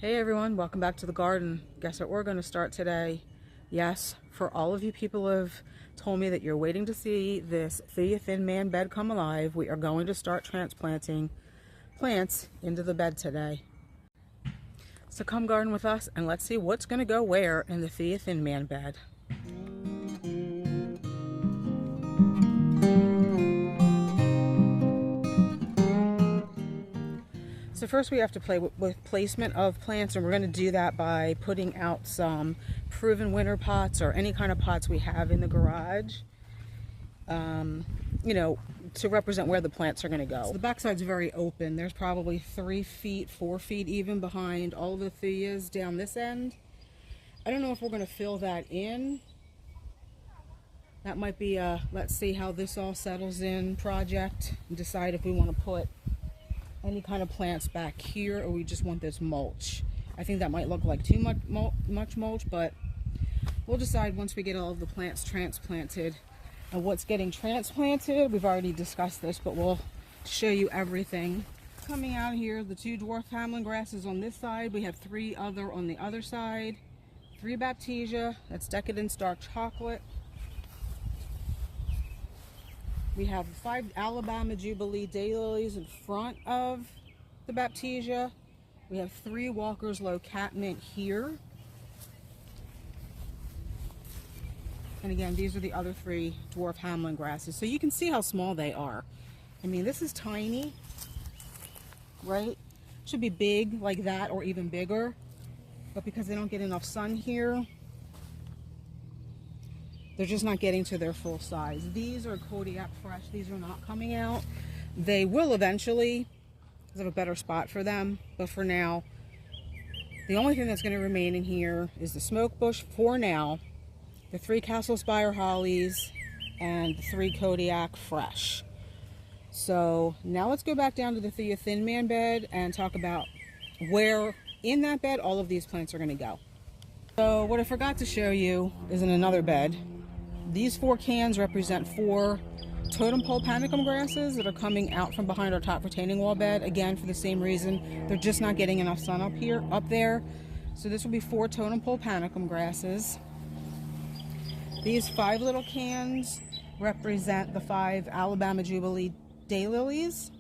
Hey everyone, welcome back to the garden. Guess what we're going to start today? Yes, for all of you people who have told me that you're waiting to see this Thuja thin man bed come alive, we are going to start transplanting plants into the bed today. So come garden with us and let's see what's going to go where in the Thuja thin man bed. So first we have to play with placement of plants, and we're going to do that by putting out some proven winter pots or any kind of pots we have in the garage, to represent where the plants are going to go. So the backside's very open. There's probably 3 feet, 4 feet even behind all of the Thujas down this end. I don't know if we're going to fill that in. That might be a let's see how this all settles in project and decide if we want to put any kind of plants back here or we just want this mulch. I think that might look like too much mulch, but we'll decide once we get all of the plants transplanted. And what's getting transplanted, we've already discussed this, but we'll show you everything. Coming out here, the 2 dwarf hamlin grasses on this side. We have 3 other on the other side. 3 baptisia, that's Decadence Dark Chocolate. We have 5 Alabama Jubilee daylilies in front of the baptisia. We have 3 Walker's Low Catmint here. And again, these are the other 3 dwarf hamlin grasses. So you can see how small they are. I mean, this is tiny, right? Should be big like that or even bigger. But because they don't get enough sun here, they're just not getting to their full size. These are Kodiak Fresh. These are not coming out. They will eventually, because I have a better spot for them. But for now, the only thing that's going to remain in here is the smoke bush for now, the 3 Castle Spire hollies, and the 3 Kodiak Fresh. So now let's go back down to the Thuja thin man bed and talk about where in that bed all of these plants are going to go. So what I forgot to show you is in another bed. These 4 cans represent 4 totem pole panicum grasses that are coming out from behind our top retaining wall bed. Again, for the same reason, they're just not getting enough sun up there. So this will be 4 totem pole panicum grasses. These 5 little cans represent the 5 Alabama Jubilee daylilies.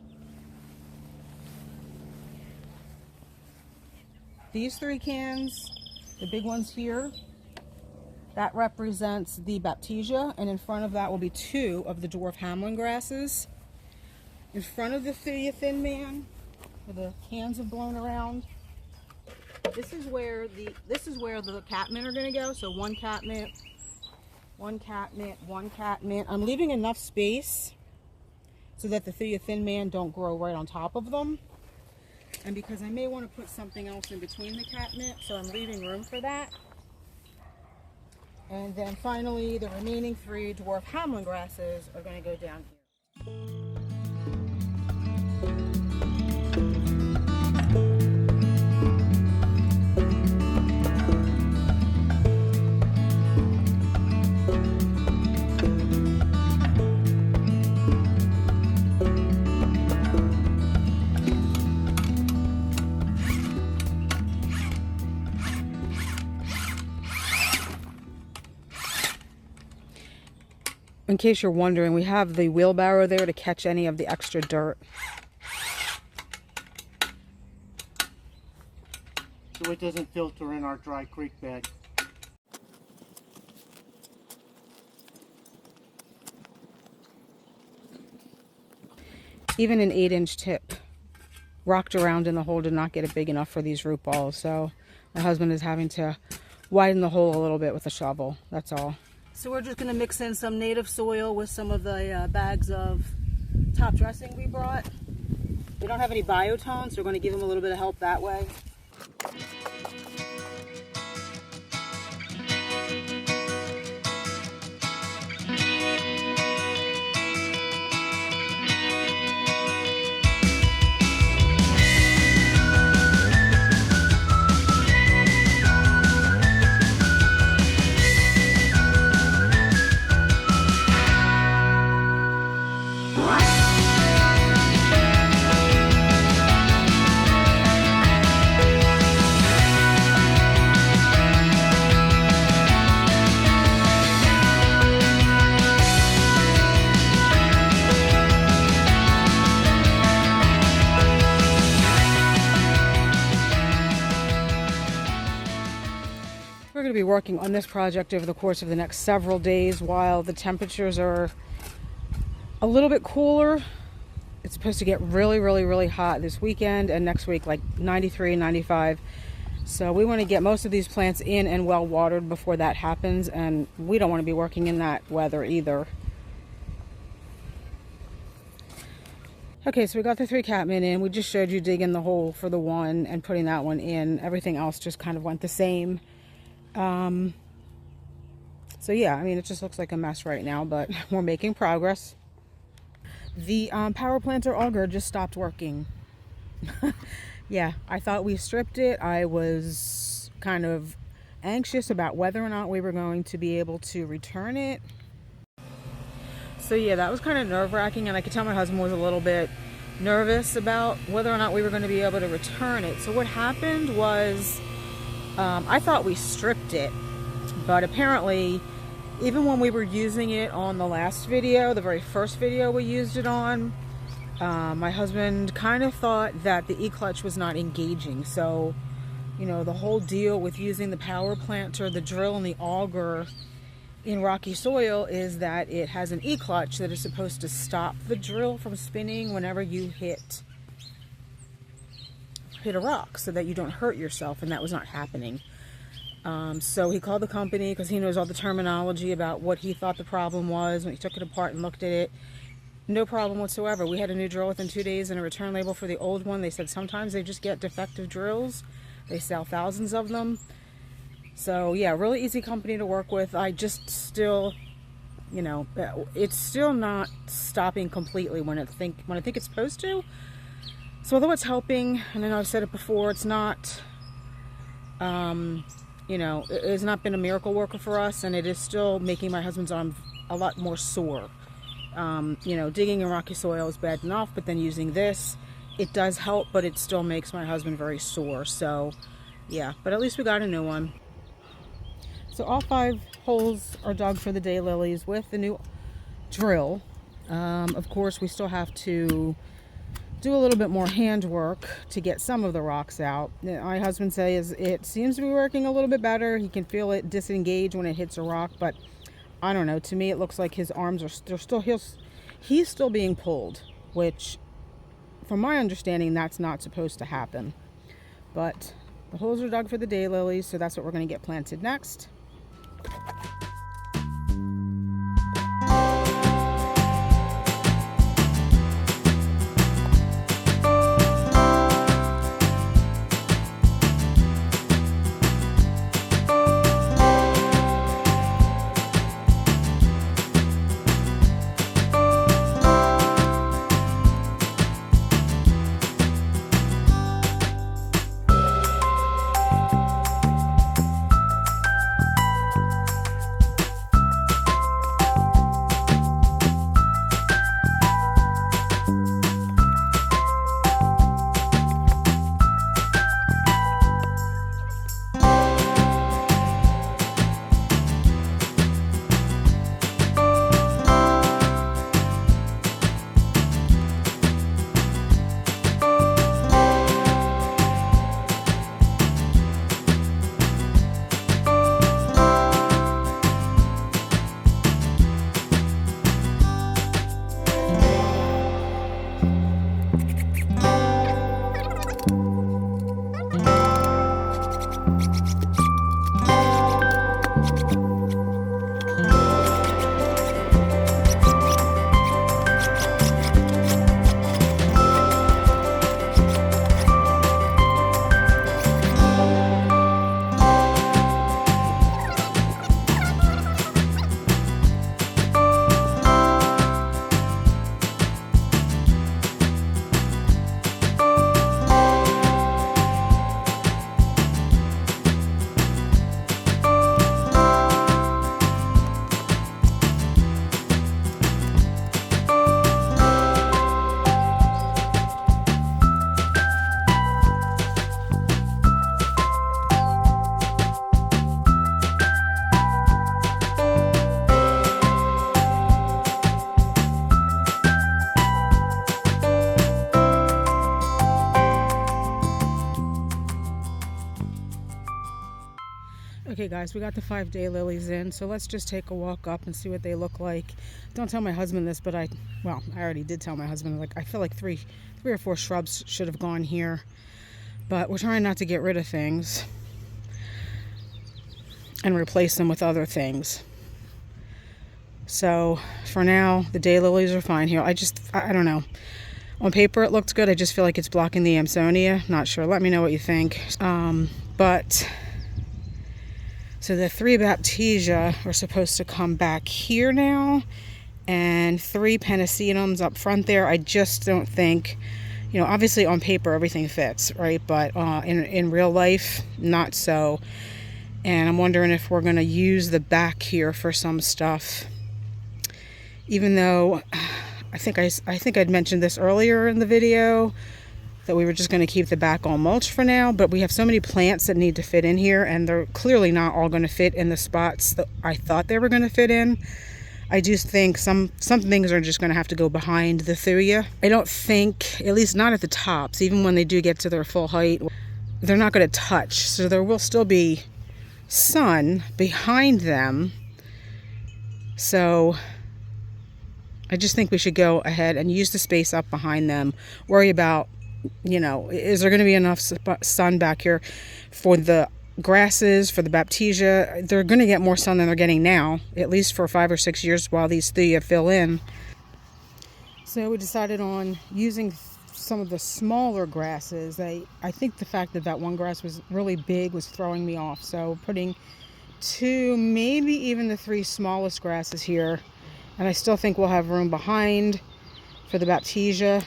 These 3 cans, the big ones here, that represents the baptisia, and in front of that will be 2 of the dwarf hamlin grasses. In front of the Thuja thin man, where the cans have blown around, this is where the catmint are going to go. So 1 catmint, 1 catmint, 1 catmint. I'm leaving enough space so that the Thuja thin man don't grow right on top of them, and because I may want to put something else in between the catmint, so I'm leaving room for that. And then finally, the remaining 3 dwarf hamlin grasses are going to go down here. In case you're wondering, we have the wheelbarrow there to catch any of the extra dirt. So it doesn't filter in our dry creek bed. Even an 8-inch tip rocked around in the hole did not get it big enough for these root balls. So my husband is having to widen the hole a little bit with a shovel. That's all. So we're just going to mix in some native soil with some of the bags of top dressing we brought. We don't have any biotone, so we're going to give them a little bit of help that way. We're going to be working on this project over the course of the next several days while the temperatures are a little bit cooler. It's supposed to get really, really, really hot this weekend and next week, like 93, 95. So we want to get most of these plants in and well watered before that happens, and we don't want to be working in that weather either. Okay, so we got the 3 catmint in. We just showed you digging the hole for the one and putting that one in. Everything else just kind of went the same. So yeah, I mean, it just looks like a mess right now, but we're making progress. The power planter auger just stopped working. Yeah, I thought we stripped it. I was kind of anxious about whether or not we were going to be able to return it. So yeah, that was kind of nerve-wracking, and I could tell my husband was a little bit nervous about whether or not we were going to be able to return it. So what happened was, I thought we stripped it, but apparently even when we were using it on the last video, the very first video we used it on, my husband kind of thought that the E-clutch was not engaging. So, you know, the whole deal with using the power planter, the drill, and the auger in rocky soil is that it has an E-clutch that is supposed to stop the drill from spinning whenever you hit a rock so that you don't hurt yourself, and that was not happening. So he called the company because he knows all the terminology about what he thought the problem was. When he took it apart and looked at it, no problem whatsoever. We had a new drill within 2 days and a return label for the old one. They said sometimes they just get defective drills. They sell thousands of them. So yeah, really easy company to work with. I just still, you know, it's still not stopping completely when I think it's supposed to. So although it's helping, and I know I've said it before, it's not, you know, it's not been a miracle worker for us, and it is still making my husband's arm a lot more sore. You know, digging in rocky soil is bad enough, but then using this, it does help, but it still makes my husband very sore. So yeah, but at least we got a new one. So all 5 holes are dug for the daylilies with the new drill. Of course, we still have to do a little bit more handwork to get some of the rocks out. My husband says it seems to be working a little bit better. He can feel it disengage when it hits a rock, but I don't know. To me, it looks like his arms are he's still being pulled, which from my understanding, that's not supposed to happen. But the holes are dug for the daylilies, so that's what we're going to get planted next. Okay guys, we got the 5 daylilies in, so let's just take a walk up and see what they look like. Don't tell my husband this, but I already did tell my husband, like, I feel like three or four shrubs should have gone here, but we're trying not to get rid of things and replace them with other things. So for now, the daylilies are fine here. I don't know. On paper it looked good. I just feel like it's blocking the Amsonia. Not sure. Let me know what you think. So the 3 Baptisia are supposed to come back here now, and 3 Pennisetum's up front there. I just don't think, you know, obviously on paper everything fits, right? But in real life, not so. And I'm wondering if we're going to use the back here for some stuff. Even though I think I'd mentioned this earlier in the video, that we were just going to keep the back all mulch for now, but we have so many plants that need to fit in here, and they're clearly not all going to fit in the spots that I thought they were going to fit in. I do think some things are just going to have to go behind the Thuja. I don't think, at least not at the tops, even when they do get to their full height, they're not going to touch. So there will still be sun behind them. So I just think we should go ahead and use the space up behind them. Worry about, you know, is there going to be enough sun back here for the grasses, for the Baptisia? They're going to get more sun than they're getting now, at least for 5 or 6 years while these Thuja fill in. So we decided on using some of the smaller grasses. I think the fact that that one grass was really big was throwing me off. So putting 2, maybe even the 3 smallest grasses here. And I still think we'll have room behind for the Baptisia.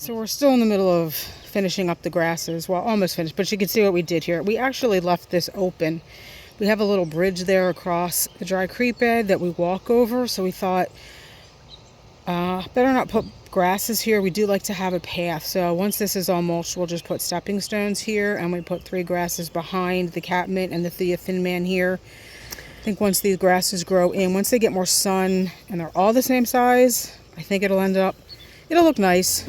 So we're still in the middle of finishing up the grasses. Well, almost finished, but you can see what we did here. We actually left this open. We have a little bridge there across the dry creek bed that we walk over, so we thought better not put grasses here. We do like to have a path, so once this is all mulched, we'll just put stepping stones here, and we put 3 grasses behind the catmint and the Thuja thin man here. I think once these grasses grow in, once they get more sun and they're all the same size, I think it'll look nice.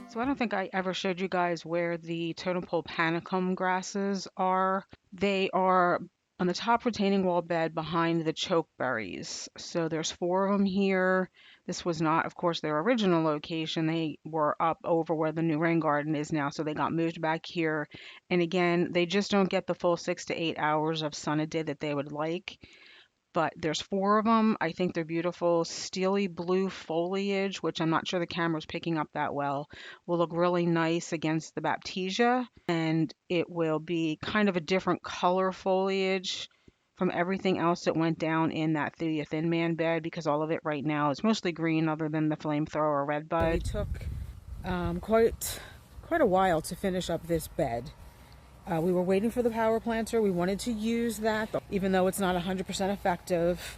So I don't think I ever showed you guys where the totem pole panicum grasses are. They are on the top retaining wall bed behind the chokeberries. So there's 4 of them here. This was not, of course, their original location. They were up over where the new rain garden is now, so they got moved back here. And again, they just don't get the full 6 to 8 hours of sun a day that they would like. But there's 4 of them. I think they're beautiful. Steely blue foliage, which I'm not sure the camera's picking up that well, will look really nice against the Baptisia. And it will be kind of a different color foliage from everything else that went down in that Thuja thin man bed, because all of it right now is mostly green other than the flamethrower red bud. It took quite a while to finish up this bed. We were waiting for the power planter. We wanted to use that, even though it's not 100% effective.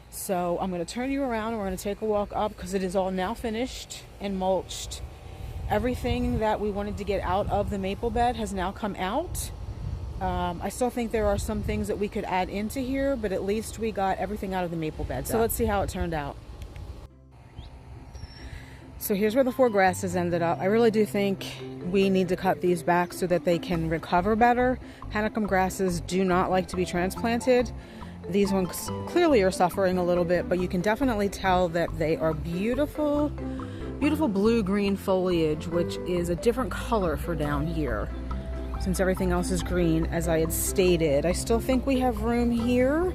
So I'm going to turn you around and we're going to take a walk up, because it is all now finished and mulched. Everything that we wanted to get out of the maple bed has now come out. I still think there are some things that we could add into here, but at least we got everything out of the maple bed. So let's see how it turned out. So here's where the 4 grasses ended up. I really do think we need to cut these back so that they can recover better. Panicum grasses do not like to be transplanted. These ones clearly are suffering a little bit, but you can definitely tell that they are beautiful, beautiful blue-green foliage, which is a different color for down here, since everything else is green, as I had stated. I still think we have room here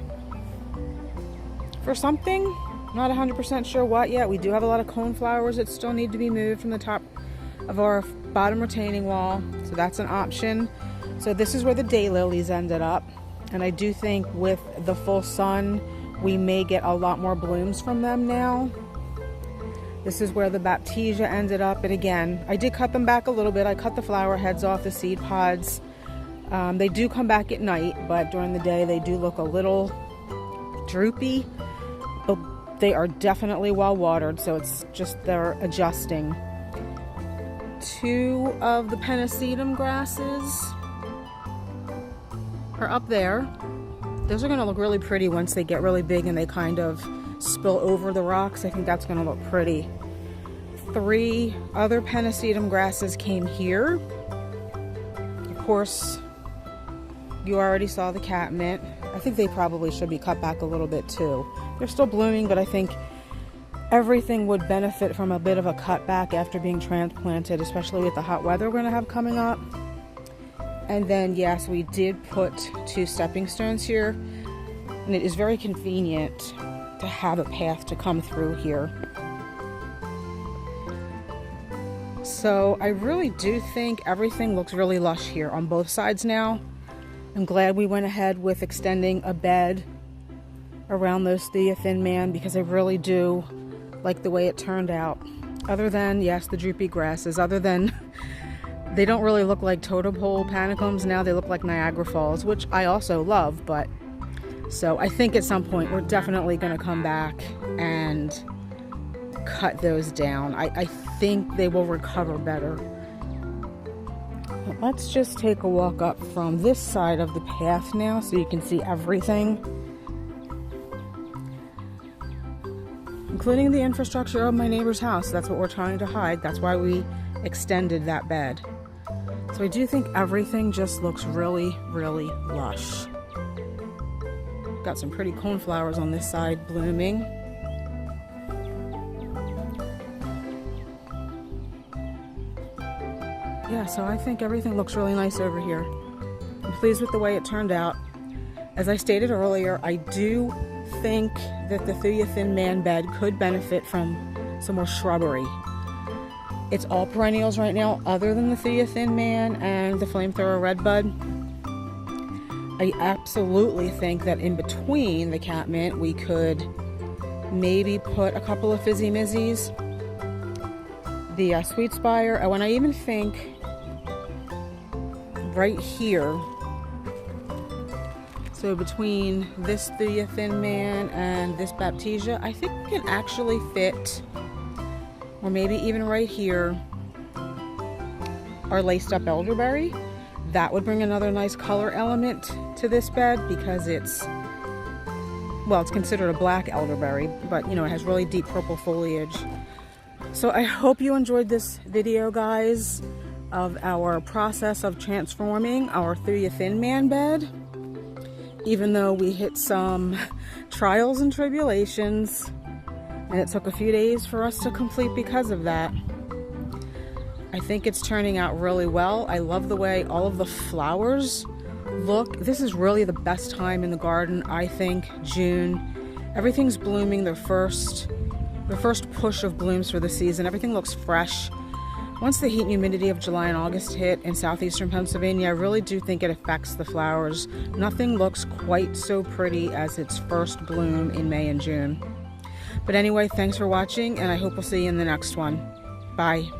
for something. Not 100% sure what yet. We do have a lot of coneflowers that still need to be moved from the top of our bottom retaining wall, so that's an option. So this is where the daylilies ended up, and I do think with the full sun we may get a lot more blooms from them now. This is where the Baptisia ended up, and again, I did cut them back a little bit. I cut the flower heads off the seed pods. They do come back at night, but during the day they do look a little droopy. But they are definitely well watered, so it's just they're adjusting. 2 of the pennisetum grasses are up there. Those are going to look really pretty once they get really big and they kind of spill over the rocks. I think that's going to look pretty. 3 other pennisetum grasses came here. Of course, you already saw the catmint. I think they probably should be cut back a little bit too. They're still blooming, but I think everything would benefit from a bit of a cutback after being transplanted, especially with the hot weather we're going to have coming up. And then, yes, we did put 2 stepping stones here, and it is very convenient to have a path to come through here. So I really do think everything looks really lush here on both sides now. I'm glad we went ahead with extending a bed around those Thuja Thin Man, because I really do like the way it turned out. Other than, yes, the droopy grasses, other than they don't really look like totem pole panicums now, they look like Niagara Falls, which I also love. But so I think at some point we're definitely going to come back and cut those down. I think they will recover better. But let's just take a walk up from this side of the path now so you can see everything, including the infrastructure of my neighbor's house. That's what we're trying to hide. That's why we extended that bed. So I do think everything just looks really, really lush. Got some pretty coneflowers on this side blooming. Yeah, so I think everything looks really nice over here. I'm pleased with the way it turned out. As I stated earlier, I do think that the Thuja Thin Man bed could benefit from some more shrubbery. It's all perennials right now, other than the Thuja Thin Man and the Flamethrower Redbud. I absolutely think that in between the catmint, we could maybe put a couple of Fizzy Mizzies, the Sweet Spire, and I even think right here, so between this Thuja Thin Man and this Baptisia, I think we can actually fit, or maybe even right here, our laced up elderberry. That would bring another nice color element to this bed, because it's, well, it's considered a black elderberry, but you know, it has really deep purple foliage. So I hope you enjoyed this video, guys, of our process of transforming our Thuja Thin Man bed. Even though we hit some trials and tribulations, and it took a few days for us to complete because of that, I think it's turning out really well. I love the way all of the flowers look. This is really the best time in the garden, I think, June. Everything's blooming, the first push of blooms for the season. Everything looks fresh. Once the heat and humidity of July and August hit in southeastern Pennsylvania, I really do think it affects the flowers. Nothing looks quite so pretty as its first bloom in May and June. But anyway, thanks for watching, and I hope we'll see you in the next one. Bye.